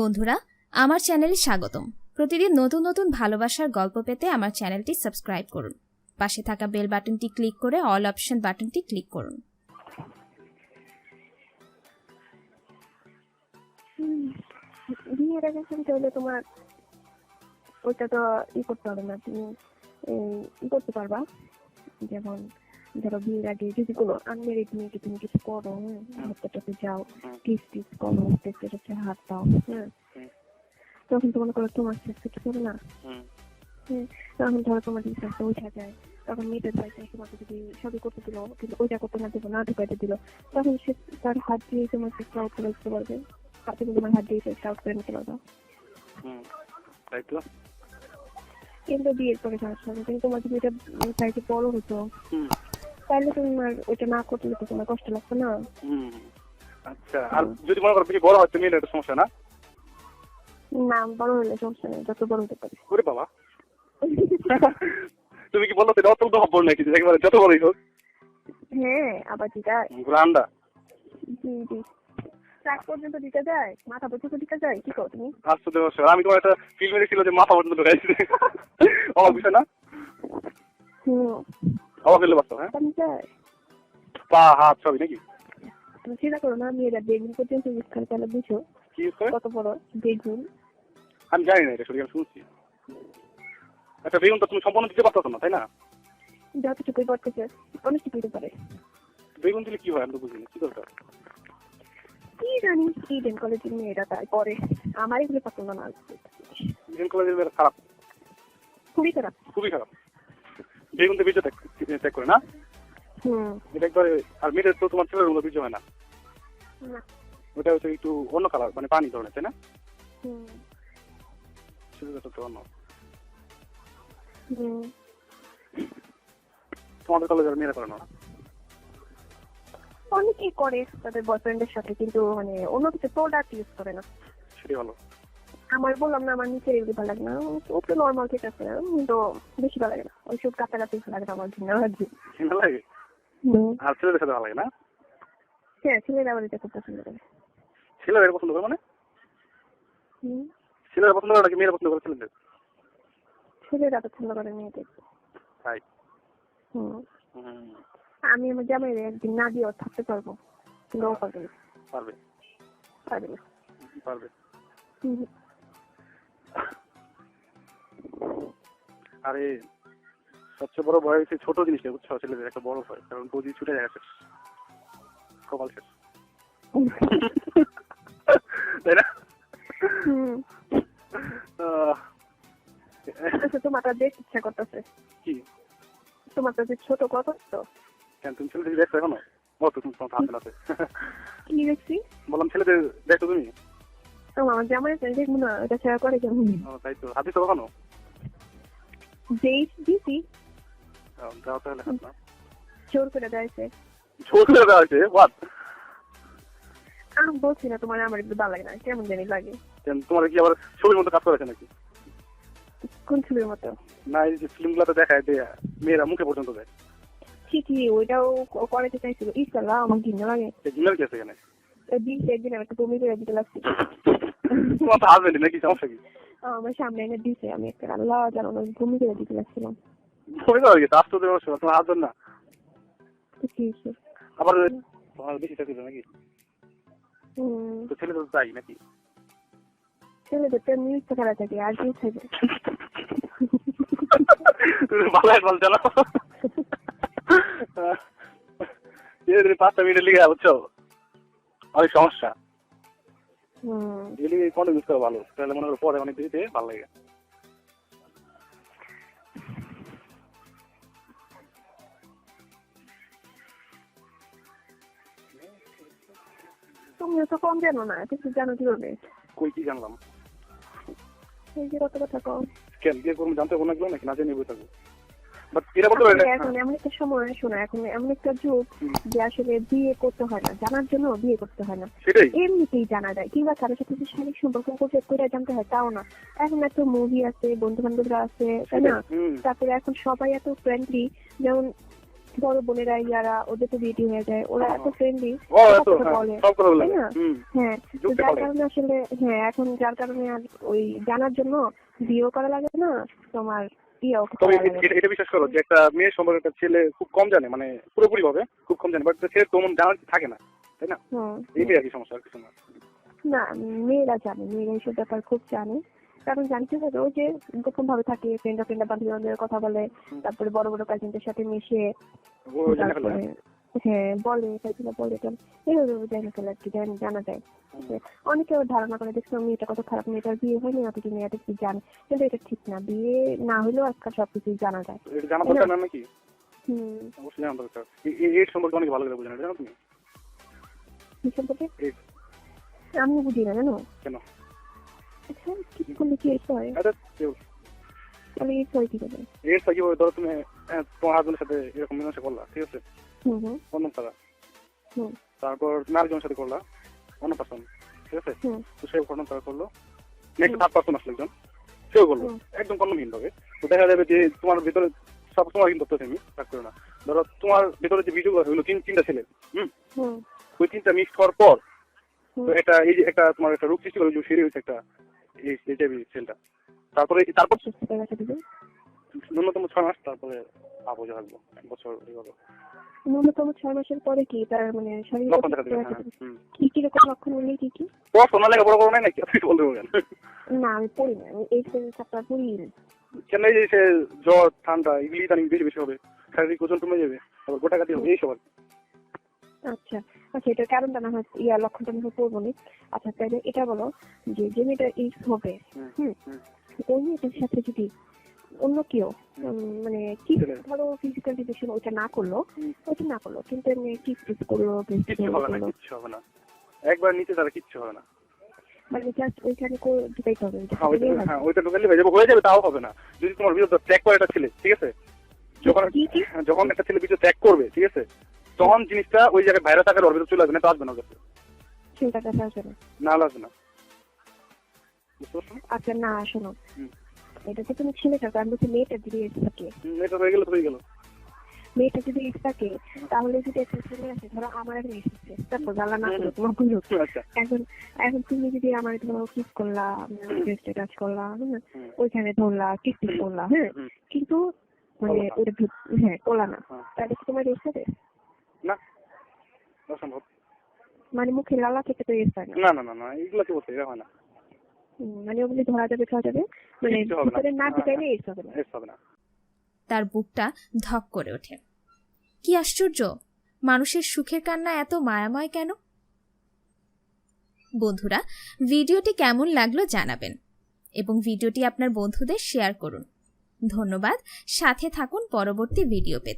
বন্ধুরা, আমার চ্যানেলে স্বাগতম। প্রতিদিন নতুন নতুন ভালোবাসার গল্প পেতে আমার চ্যানেলটি সাবস্ক্রাইব করুন। পাশে থাকা বেল বাটনটি ক্লিক করে অল অপশন বাটনটি ক্লিক করুন। বিয়ের আগে শুনতে হলে তোমার ওইটা তো করতে হবে না, তুমি করতে পারবা। যেমন ধরো বিয়ের আগে যদি কোনো আনমেরিড মেয়েকে তুমি কিছু করো, হাতে যাও, কিস করো, হাত দাও, হ্যাঁ, তখন তো মনে করো তোমার চেষ্টা কি করে না, তখন ধরো তোমার বিশ্বাসটা উঠা যায়। তখন মেয়েদের বাড়িতে তোমাকে যদি সবই করতে দিল, কিন্তু ওইটা করতে না দেবো, না ঢুকাইতে দিল, তখন সে তার হাত দিয়ে তোমার চেষ্টা আউট করে দিতে পারবে। হাতে তোমার হাত দিয়ে চেষ্টা আউট করে নিতে পারবা। কিন্তু বিয়ের পরে সমস্যা হবে। কিন্তু তোমার যদি এটা চাইতে বড় হতো, তাহলে তোমার ওইটা না করতে হতো, তোমার কষ্ট লাগতো না। আচ্ছা, আর যদি মনে করো বড় হয় তুমি এটা সমস্যা না? না, বড় হলে সমস্যা নেই, যত বড় হতে পারে। ওরে বাবা, তুমি কি বললো এটা অত হব নাকি একেবারে যত বড়ই হোক? হ্যাঁ, আবার দিদা গ্রান্ডা জি ট্রাক পর্যন্ত দিতে যায়, মাথা পর্যন্ত দিতে যায়। কি করো তুমি? আমি তোমার একটা ফিল্ম দেখছিল যে মাথা পর্যন্ত ঢুকাইছে, অবাক বিষয় না? অবাক হলে বাস্তব। হ্যাঁ, পা হাত সবই নাকি? তুমি চিন্তা করো না, মেয়েরা বেগুন পর্যন্ত ইউজ করে, তাহলে বুঝো কত বড় বেগুন। আমি জানি না এটা, সত্যি শুনছি। একটা বেগুন তো তুমি সম্পূর্ণ দিতে পারতো না, তাই না? যতটুকুই করতেছে অনেকটুকুই দিতে পারে। বেগুন দিলে কি হয় আমি তো বুঝিনি, কি দরকার? কি জানি, ইডেন কলেজের মেয়েরা তাই করে। আমার এগুলো পছন্দ না। ইডেন কলেজের মেয়েরা খারাপ, খুবই খারাপ, খুবই খারাপ। বেগুন তো বীজ ত্যাগ করে না? এটা একবারে। আর মেয়েদের তো তোমার ছেলের মতো বীজ হয় না, ওটা হচ্ছে একটু অন্য কালার, মানে পানি ধরনের, তাই না? অন্য। তোমাদের কলেজের মেয়েরা করে না? অনেকেই করে তাদের বয়ফ্রেন্ডের সাথে, কিন্তু মানে অন্য কিছু প্রোডাক্ট ইউজ করে না। সেটাই ভালো। আমার বললাম না, আমার নিচে এগুলো ভালো লাগে না, ও তো নর্মাল ঠিক আছে, কিন্তু বেশি ভালো লাগে না। ওইসব কাছাকাছি ভালো লাগে না, আমার ঘৃণা লাগে। ঘৃণা লাগে? আর ছেলেদের সাথে ভালো লাগে না? হ্যাঁ, ছেলেরা আবার এটা খুব পছন্দ করে। ছেলেরা পছন্দ করে মানে? ছেলেরা পছন্দ করে নাকি মেয়েরা পছন্দ করে ছেলেদের? ছেলেরা পছন্দ করে মেয়েদের। তাই? আমি আমার জামাইরে একদিন না দিয়ে থাকতে পারবো, কিন্তু ও পারবে না। পারবে? পারবে না। পারবে। আরে সবচেয়ে বড় ভয় হচ্ছে ছোট জিনিসটা, বুঝছো? ছেলেদের একটা বড় ভয়, কারণ বৌদি ছুটে যায় শেষ, কপাল শেষ, তাই না? তোমারটা দেখতে ইচ্ছা করতেছে। কি তোমারটা যে ছোট কত? কেন তুমি ছেলেদের দেখছো এখনো? কত তুমি তোমার হাতে আছে? কি দেখছি? বললাম ছেলেদের দেখো তুমি? আমার জামাই দেখবো না, এটা শেয়ার করে কেমন? তাই তো, হাতে তো কখনো দিছি যাও তাহলে। জোর করে দেয়ছে। জোর করে দেওয়া হয়েছে? হোয়াট? আমি বলছি না তোমার আমার একটু ভালো লাগে না, কেমন জানি লাগে। তোমার কি আবার ছবির মতো কাজ করেছে নাকি? কোন ছবির মতো? না, এই যে ফিল্ম গুলাতে দেখায় যে মেয়েরা মুখে পর্যন্ত দেয়। ঠিকই, ওইটাও করাতে চাইছিল। ইনশাল্লাহ আমার ঘৃণা লাগে। ঘৃণার কি আছে এখানে? একদিন একটা বমি করে দিতে লাগছে। তোমার তো হাজবেন্ড নাকি, সমস্যা কি? আমার সামনে এনে দিছে, আমি একটা আল্লাহ জানো বমি করে দিতে লাগছিলাম। বমি করে গেছে? আসতে তোমার হাজবেন্ড না? আবার তোমার বেশি চাকরি নাকি? তো ছেলে তো চাই নাকি? ছেলেদের তো নিউজ খেলা থাকে, আর কি থাকবে? তুমি ভালো একবার জানো 5 মিনিট লিখে, বুঝছো? অনেক সমস্যা। কন্টিনিউ করা ভালো, তাহলে মনে করো পরে অনেক দিতে ভালো লাগে। তুমি তো কম জানো না, কিছু জানো কিভাবে? কই কি জানলাম? এই যে কত কথা কম। কেন বিয়ে করবো জানতে কোনো লাগলো নাকি? না জেনে বই থাকবো। বাট এরা বলতে পারে এখন এমন একটা সময়, শোনো, এখন এমন একটা যুগ যে আসলে বিয়ে করতে হয় না, জানার জন্য বিয়ে করতে হয় না, এমনিতেই জানা যায়। কিংবা কারোর সাথে যে শারীরিক সম্পর্ক করে জানতে হয় তাও না। এখন এত মুভি আছে, বন্ধু বান্ধবরা আছে, তাই না? তারপরে এখন সবাই এত ফ্রেন্ডলি, যেমন বড় বোনেরা ইয়ারা ওদের তো বিয়ে হয়ে যায়, ওরা এত ফ্রেন্ডলি ও এত বলে, সব কথা বলে তাই না? হ্যাঁ, যার কারণে আসলে হ্যাঁ এখন যার কারণে আর ওই জানার জন্য বিয়েও করা লাগে না তোমার ইয়েও করা তবে লাগে না। এটা বিশ্বাস করো যে একটা মেয়ের সম্পর্কে একটা ছেলে খুব কম জানে, মানে পুরোপুরি ভাবে খুব কম জানে, বাট ছেলে তেমন জানার থাকে না, তাই না? এইটাই আর কি সমস্যা, আর কিছু না। না, মেয়েরা জানে, মেয়েরা এইসব ব্যাপার খুব জানে, কারণ জানতে হবে ও যে গোপন ভাবে থাকে, ফ্রেন্ডরা বান্ধবীদের কথা বলে, তারপরে বড় বড় কাজিনদের সাথে মিশে, ও জানে ফেলে। তারপরে হ্যাঁ বলে তাইগুলো বলে কেন এইভাবে জানা ফেলে আর কি, জানা যায়। অনেকে ওর ধারণা করে দেখছো মেয়েটা কত খারাপ, মেয়েটার বিয়ে হয়নি অথচ মেয়েটা কি জানে, কিন্তু এটা ঠিক না, বিয়ে না হলেও আজকাল সবকিছুই জানা যায়। এটা জানা দরকার না নাকি? অবশ্যই জানা দরকার। এই সম্পর্কে অনেক ভালো করে বুঝেন, জানো তুমি? কি সম্পর্কে আমি বুঝি না, জানো কেন? আচ্ছা কি করলে কি হয়? তাহলে এই হয় কি করে? এর থেকে ধরো তুমি তোমার হাজবেন্ডের সাথে এরকম মিলামেশা করলা, ঠিক আছে, অন্য তারা, তারপর তুমি আরেকজনের সাথে করলা, অন্য পার্সন, ঠিক আছে, তো সেই ঘটনা তারা করলো, নেক্সট থার্ড পার্সন আসলো একজন, সেও করলো, একদম কর্মহীন ভাবে। তো দেখা যাবে যে তোমার ভিতরে সব সময় কিন্তু তথ্য তুমি রাখ করো না। ধরো তোমার ভিতরে যে ভিডিও হলো তিনটা ছেলে, ওই তিনটা মিক্স হওয়ার পর তো এটা এই যে একটা তোমার একটা রোগ সৃষ্টি করে সেরে হয়েছে একটা এইচআইভি সেলটা। তারপর ন্যূনতম 6 মাস, তারপরে আবু থাকবো 1 বছর এইভাবে। ন্যূনতম 6 মাসের পরে কি তার মানে শারীরিক লক্ষণ দেখা দিবে। কি কি রকম লক্ষণ হলে কি কি? সোনা লেগে বড় নাই নাকি আপনি বলতে পারবেন? না আমি পড়ি না, আমি এই চ্যাপ্টার পড়ি না। কেন এই যে জ্বর ঠান্ডা এগুলি ইদানিং বেশি হবে, শারীরিক ওজন কমে যাবে, আবার গোটা কাটি হবে, এইসব। আচ্ছা আচ্ছা, এটার কারণটা না হয় লক্ষণটা না হয় পড়বো না। আচ্ছা তাহলে এটা বলো যে মেয়েটা এইডস হবে, ওই মেয়েটার সাথে যদি অন্য কেউ মানে কি ধরো ফিজিক্যাল রিলেশন ওইটা না করলো কিন্তু এমনি কিস করলো, কিচ্ছু হবে না, একবার নিচে তারা কিচ্ছু হবে না, মানে জাস্ট ওইখানে ঢুকাইতে হবে। হ্যাঁ ওইটা ঢুকালে হয়ে যাবে, তাও হবে না যদি তোমার ভিতরে ট্র্যাক করে একটা ছেলে, ঠিক আছে, যখন একটা ছেলে ভিতরে ট্র্যাক করবে, ঠিক আছে, তখন জিনিসটা ওই জায়গায় ভাইরাস আকারে ওর ভিতরে চলে আসবে না, তো আসবে না ওর কাছে, চিন্তাটা আসবে না, না আসবে না। আচ্ছা না শোনো, এটা তো তুমি ছেলেটা, আমি বলছি মেয়েটা যদি এসে থাকে, মেয়েটা হয়ে গেল মেয়েটা যদি এসে থাকে তাহলে যদি একটা ছেলে আছে, ধরো আমার এখন এসেছে, তারপর জ্বালা না করো তোমার বুঝো, এখন তুমি যদি আমার ধরো কিস করলা, টাচ করলা, ওইখানে ধরলা, কিস করলা, হ্যাঁ, কিন্তু মানে ওটা হ্যাঁ তোলা না, তাহলে কি তোমার এসে যাবে না? অসম্ভব, মানে মুখে লালা থেকে তো এসে না না না না, এগুলো কি বলতে হয় না, মানে ওগুলি ধরা যাবে খাওয়া যাবে, মানে ভিতরে না ঢুকাইলে এসে হবে না। তার বুকটা ধক করে ওঠে। কি আশ্চর্য, মানুষের সুখের কান্না এত মায়াময় কেন? বন্ধুরা, ভিডিওটি কেমন লাগলো জানাবেন এবং ভিডিওটি আপনার বন্ধুদের শেয়ার করুন। ধন্যবাদ, সাথে থাকুন পরবর্তী ভিডিও পেতে।